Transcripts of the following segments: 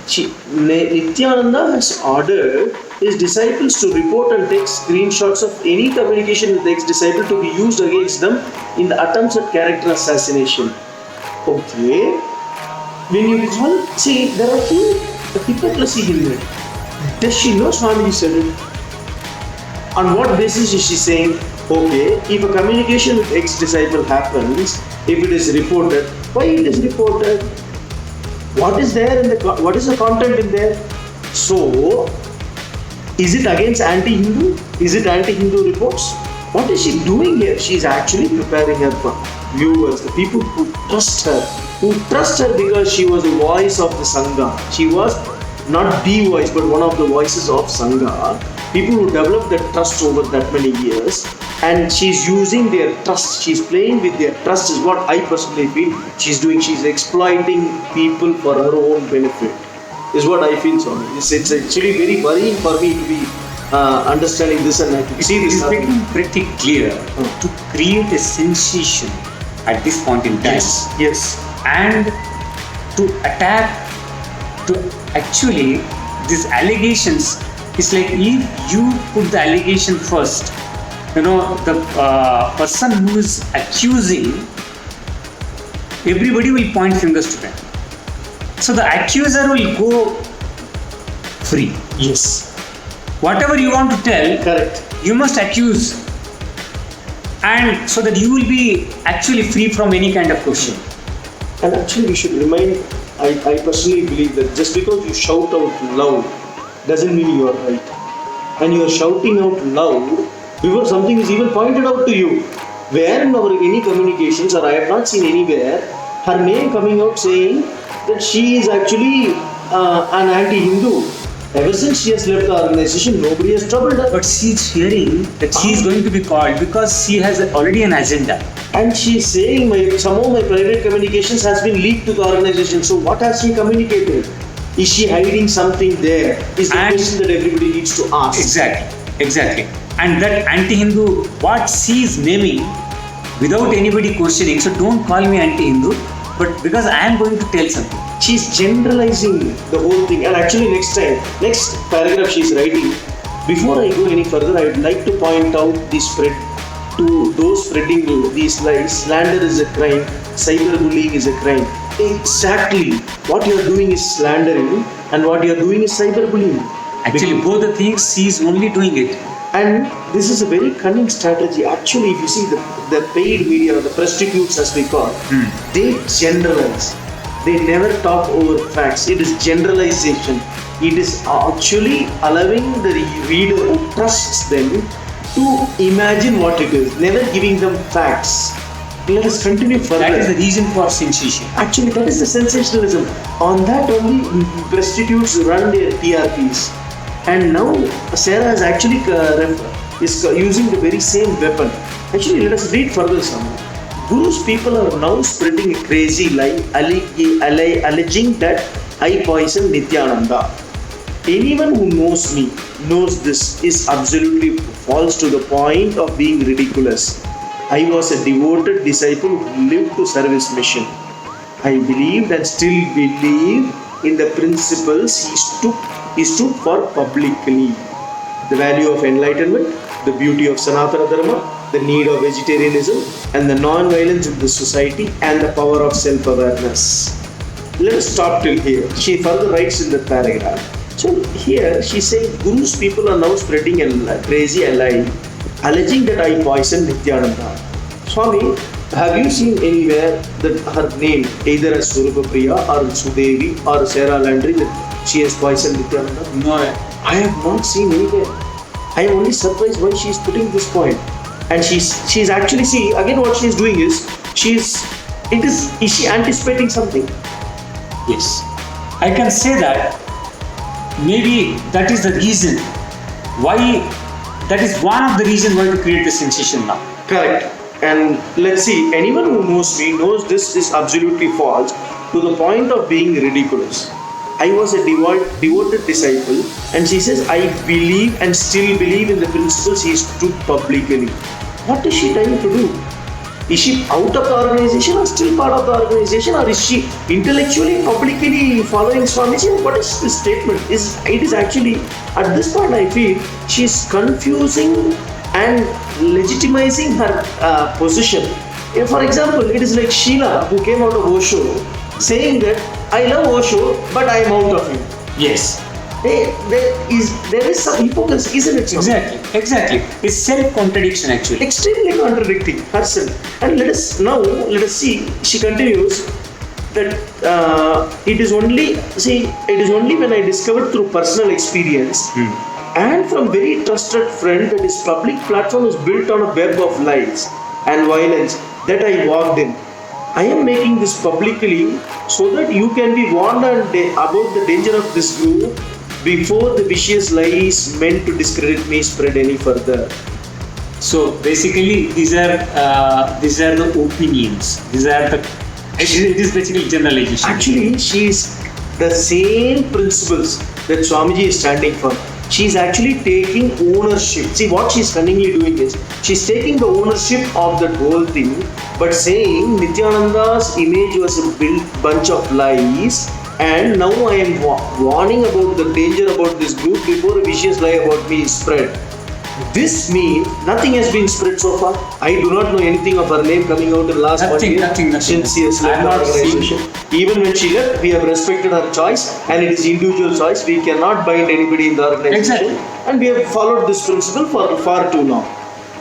Nithyananda has ordered his disciples to report and take screenshots of any communication with the ex-disciple to be used against them in the attempts at character assassination. Okay. When you call, see, there are two hypocrisy in there. Does she know Swamiji said it? On what basis is she saying, okay, if a communication with ex-disciple happens, if it is reported, why it is reported? What is there in what is the content in there? So, is it against anti-Hindu? Is it anti-Hindu reports? What is she doing here? She is actually preparing her viewers, the people who trust her because she was the voice of the Sangha. She was not the voice, but one of the voices of Sangha. People who developed that trust over that many years, and she's using their trust, she's playing with their trust is what I personally feel she's doing. She's exploiting people for her own benefit, is what I feel. So it's actually very worrying for me to be understanding this, and I can see this. It's becoming pretty clear to create a sensation at this point in time. Yes. And to attack, to actually, these allegations, it's like if you put the allegation first, the person who is accusing, everybody will point fingers to them. So the accuser will go free. Yes. Whatever you want to tell, correct, you must accuse, and so that you will be actually free from any kind of question. And actually we should remind, I personally believe that just because you shout out loud doesn't mean you are right. And you are shouting out loud before something is even pointed out to you. Where in our any communications, or I have not seen anywhere, her name coming out saying that she is actually an anti-Hindu. Ever since she has left the organization, nobody has troubled her. But she is hearing that she is going to be called because she has already an agenda. And she is saying some of my private communications has been leaked to the organization. So what has she communicated? Is she hiding something there? Is the question that everybody needs to ask. Exactly. And that anti-Hindu, what she is naming without anybody questioning. So don't call me anti-Hindu, but because I am going to tell something. She's generalizing the whole thing. And actually next paragraph she's writing, before I go any further, I would like to point out the spread to those spreading these lies. Slander is a crime, cyberbullying is a crime. Exactly. What you are doing is slandering, and what you are doing is cyberbullying. Actually, both the things, she is only doing it. And this is a very cunning strategy. Actually, if you see the paid media, or the prostitutes as we call, they generalize. They never talk over facts. It is generalization. It is actually allowing the reader who trusts them to imagine what it is, never giving them facts. Let us continue further. That is the reason for sensation. Actually, that is the sensationalism. On that only prostitutes run their TRPs. And now Sarah is actually using the very same weapon. Actually, let us read further some. Guru's people are now spreading a crazy lie, alleging that I poisoned Nithyananda. Anyone who knows me knows this is absolutely false to the point of being ridiculous. I was a devoted disciple who lived to serve his mission. I believed and still believe in the principles he stood for publicly. The value of enlightenment, the beauty of Sanatana Dharma, the need of vegetarianism, and the non-violence in the society, and the power of self-awareness. Let us stop till here. She further writes in the paragraph. So here she says Guru's people are now spreading a crazy lie, alleging that I poisoned Nithyananda. Swami, have you seen anywhere that her name, either as Swarupa Priya or Sudevi or Sarah Landry, that she has poisoned Nithyananda? No, I have not seen anywhere. I am only surprised why she is putting this point. And she's actually, see, again what she is doing is is she anticipating something? Yes. I can say that maybe that is the reason why, that is one of the reasons why to create the sensation now. Correct. And let's see, anyone who knows me knows this is absolutely false to the point of being ridiculous. I was a devoted disciple, and she says, I believe and still believe in the principles he stood publicly. What is she trying to do? Is she out of the organization or still part of the organization, or is she intellectually, publicly following Swamiji? What is this statement? It is actually, at this point I feel, she is confusing and legitimizing her position. For example, it is like Sheila, who came out of Osho, saying that I love Osho, but I am out of him. Yes. There is some hypocrisy, isn't it? Exactly. It's self-contradiction actually. Extremely contradicting herself. And let us see. She continues that it is only when I discovered through personal experience and from very trusted friend that his public platform is built on a web of lies and violence that I walked in. I am making this publicly so that you can be warned about the danger of this group before the vicious lies meant to discredit me spread any further. So basically, these are the opinions. It is basically generalization. Actually, she is the same principles that Swamiji is standing for. She is actually taking ownership. See, what she is cunningly doing is, she is taking the ownership of that whole thing, but saying Nithyananda's image was a bunch of lies, and now I am warning about the danger about this group before a vicious lie about me is spread. This means nothing has been spread so far. I do not know anything of her name coming out in the last 1 year since she has left the organization. Even when she left, we have respected her choice, and it is individual choice. We cannot bind anybody in the organization, and we have followed this principle for far too long.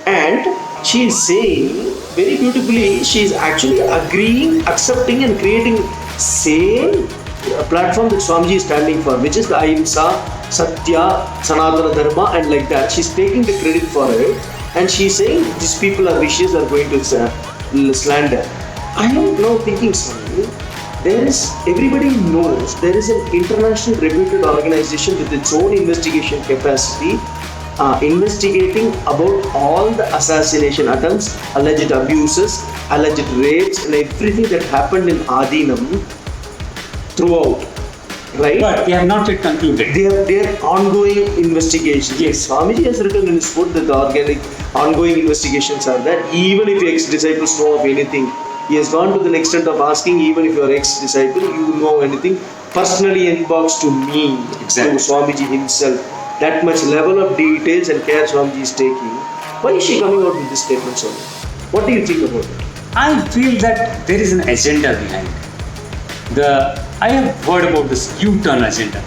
And she is saying very beautifully, she is actually agreeing, accepting, and creating same platform that Swamiji is standing for, which is the Ahimsa, Satya, Sanatana Dharma, and like that. She's taking the credit for it, and she's saying these people are vicious, are going to slander. I am now thinking, Swami, everybody knows there is an international reputed organization with its own investigation capacity, investigating about all the assassination attempts, alleged abuses, alleged rapes, and everything that happened in Adinam throughout. Right? But they have not yet concluded. They are ongoing investigations. Yes. Swamiji has written in his book that the ongoing investigations are there. Even if ex-disciples know of anything, he has gone to the extent of asking, even if you are ex-disciple, you know anything, personally inbox to me, exactly, to Swamiji himself. That much level of details and care Swamiji is taking. Why is she coming out with this statement, Swami? What do you think about it? I feel that there is an agenda behind it. I have heard about this U-turn agenda.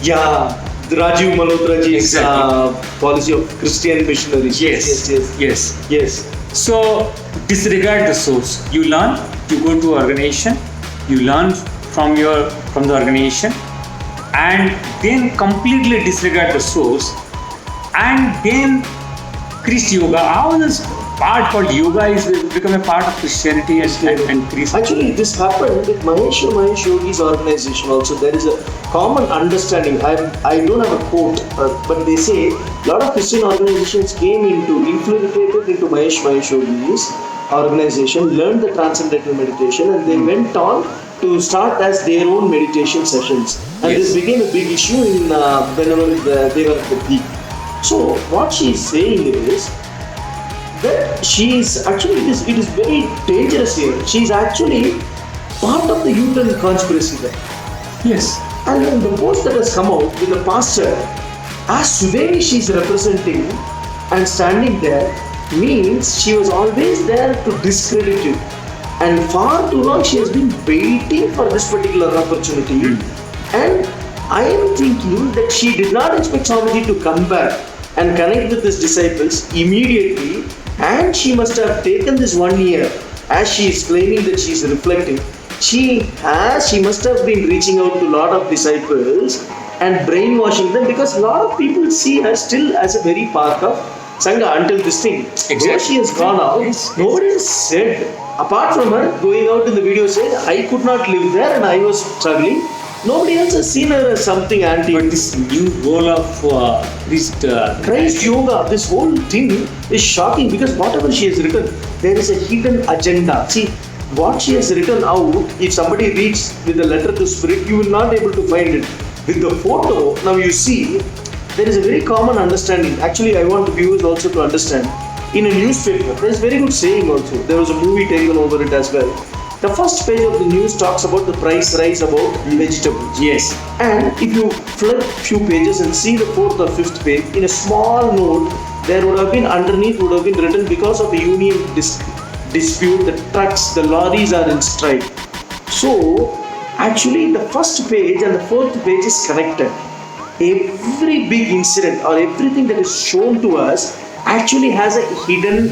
Yeah, the Rajiv Malhotraji's policy of Christian missionaries. Yes. So disregard the source. You learn, you go to organization, you learn from the organization, and then completely disregard the source, and then Christ Yoga. How this part called yoga is become a part of Christianity and Christ. Actually, this happened with Mahesh Yogi's organization also. There is a common understanding. I don't have a quote, but they say a lot of Christian organizations infiltrated into Mahesh Yogi's organization, learned the transcendental meditation, and they went on to start as their own meditation sessions. And this became a big issue whenever they were at the peak. So what she is saying is that she is actually, it is very dangerous here. She is actually part of the U-turn conspiracy there. Yes. And then the post that has come out with the pastor, as today she is representing and standing there, means she was always there to discredit it. And far too long she has been waiting for this particular opportunity. And I am thinking that she did not expect Swamiji to come back and connect with his disciples immediately, and she must have taken this 1 year, as she is claiming that she is reflecting. She must have been reaching out to a lot of disciples and brainwashing them, because a lot of people see her still as a very part of Sangha until this thing. Exactly. Though she has gone out, nobody has said, apart from her going out in the video saying, I could not live there and I was struggling. Nobody else has seen her as something anti. But this new role of Christ Yoga, this whole thing is shocking, because whatever she has written, there is a hidden agenda. See, what she has written out, if somebody reads with the letter to spirit, you will not be able to find it. With the photo, now you see, there is a very common understanding. Actually, I want the viewers also to understand. in a newspaper. There's very good saying also. There was a movie taken over it as well. The first page of the news talks about the price rise about vegetables. Yes. And if you flip few pages and see the fourth or fifth page, in a small note, there would have been underneath would have been written, because of a union dispute, the trucks, the lorries are in strike. So actually the first page and the fourth page is connected. Every big incident or everything that is shown to us actually has a hidden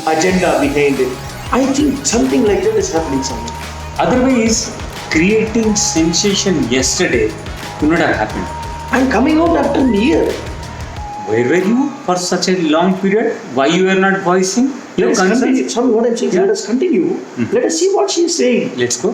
agenda behind it. I think something like that is happening somewhere. Otherwise, creating sensation yesterday would not have happened. And coming out after a year. Where were you for such a long period? Why you were not voicing your Let us concerns? continue. Sorry, what I'm saying, Yeah. let us continue. Let us see what she is saying. Let's go.